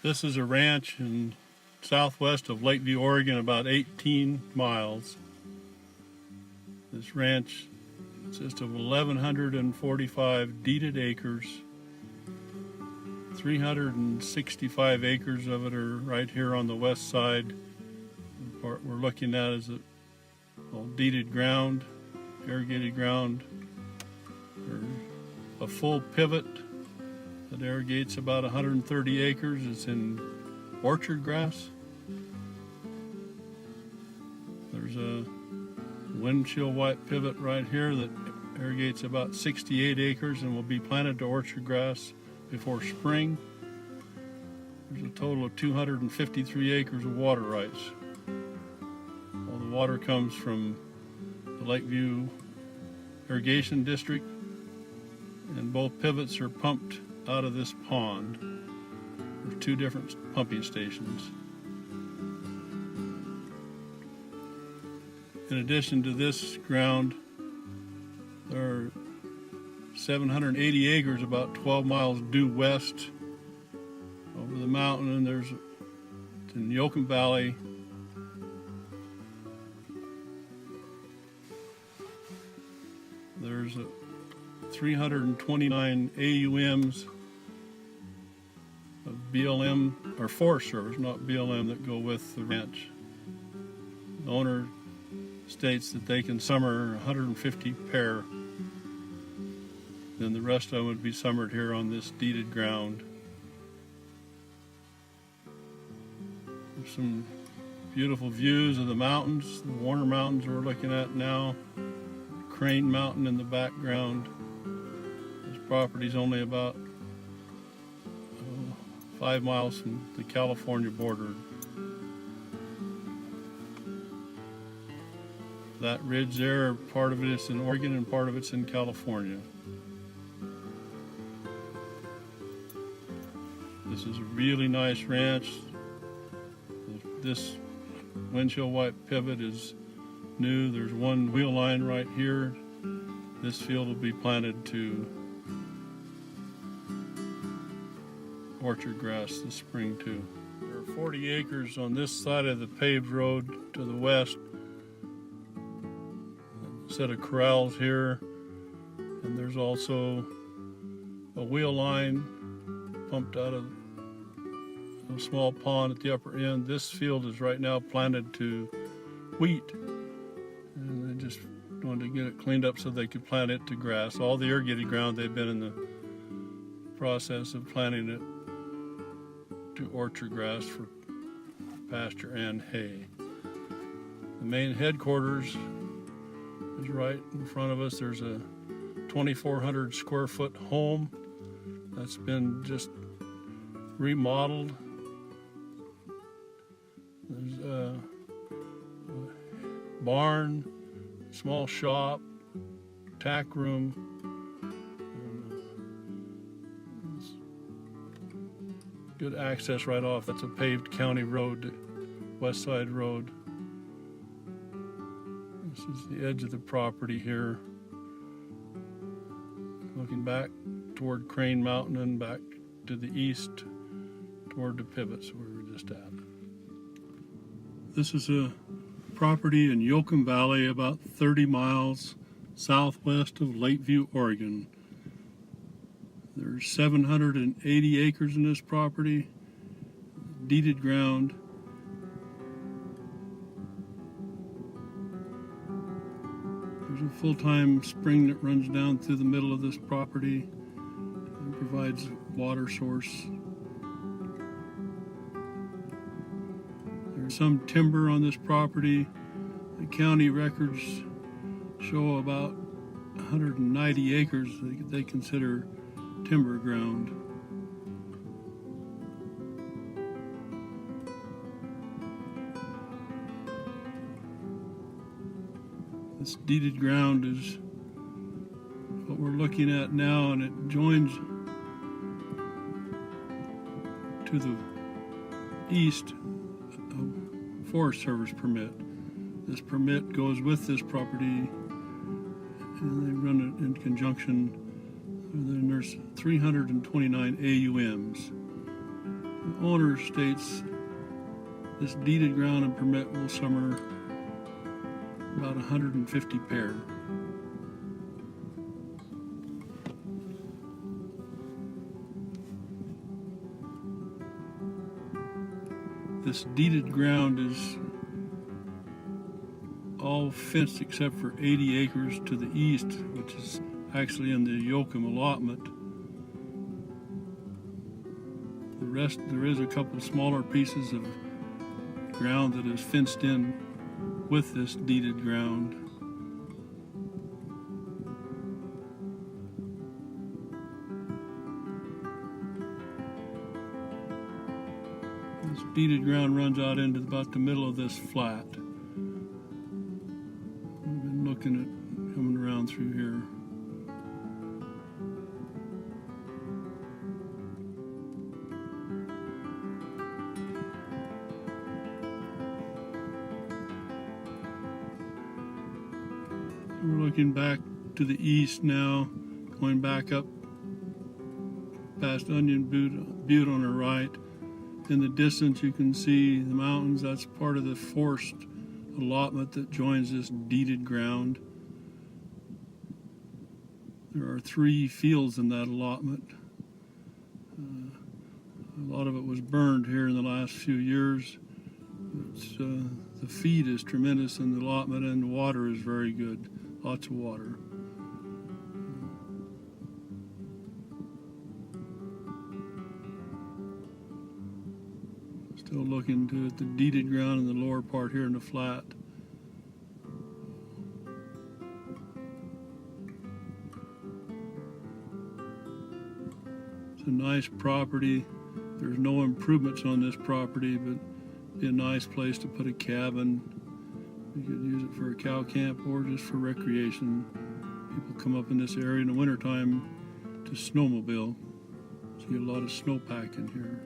This is a ranch in southwest of Lakeview, Oregon, about 18 miles. This ranch consists of 1,145 deeded acres. 365 acres of it are right here on the west side. The part we're looking at is all deeded ground, irrigated ground. There's a full pivot that irrigates about 130 acres. It's in orchard grass. There's a windshield white pivot right here that irrigates about 68 acres and will be planted to orchard grass before spring. There's a total of 253 acres of water rights. All the water comes from the Lakeview Irrigation District, and both pivots are pumped out of this pond. There's two different pumping stations. In addition to this ground, there are 780 acres about 12 miles due west over the mountain, and it's in Yoakum Valley. There's 329 AUMs of BLM, or Forest Service, not BLM, that go with the ranch. The owner states that they can summer 150 pair, then the rest of them would be summered here on this deeded ground. There's some beautiful views of the mountains, the Warner Mountains we're looking at now, Crane Mountain in the background. This property is only about 5 miles from the California border. That ridge there, part of it is in Oregon and part of it's in California. This is a really nice ranch. This windshield white pivot is new. There's one wheel line right here. This field will be planted to orchard grass this spring too. There are 40 acres on this side of the paved road to the west. A set of corrals here, and there's also a wheel line pumped out of a small pond at the upper end. This field is right now planted to wheat, and they just wanted to get it cleaned up so they could plant it to grass. All the irrigated ground, they've been in the process of planting it to orchard grass for pasture and hay. The main headquarters is right in front of us. There's a 2,400 square foot home that's been just remodeled. There's a barn, small shop, tack room. Good access right off. That's a paved county road, Westside Road. This is the edge of the property here. Looking back toward Crane Mountain and back to the east toward the pivots we were just at. This is a property in Yoakum Valley, about 30 miles southwest of Lakeview, Oregon. There's 780 acres in this property, deeded ground. There's a full-time spring that runs down through the middle of this property and provides water source. There's some timber on this property. The county records show about 190 acres they consider timber ground. This deeded ground is what we're looking at now, and it joins to the east a Forest Service permit. This permit goes with this property, and they run it in conjunction. And then there's 329 AUMs. The owner states this deeded ground and permit will summer about 150 pair. This deeded ground is all fenced except for 80 acres to the east, which is actually in the Yoakum allotment. The rest, there is a couple smaller pieces of ground that is fenced in with this deeded ground. This deeded ground runs out into about the middle of this flat. We've been looking at coming around through here. We're looking back to the east now, going back up past Onion Butte on our right. In the distance you can see the mountains. That's part of the forest allotment that joins this deeded ground. There are 3 fields in that allotment. A lot of it was burned here in the last few years. The feed is tremendous in the allotment, and the water is very good. Lots of water. Still looking at the deeded ground in the lower part here in the flat. It's a nice property. There's no improvements on this property, but it'd be a nice place to put a cabin. You could use it for a cow camp or just for recreation. People come up in this area in the wintertime to snowmobile. See a lot of snowpack in here.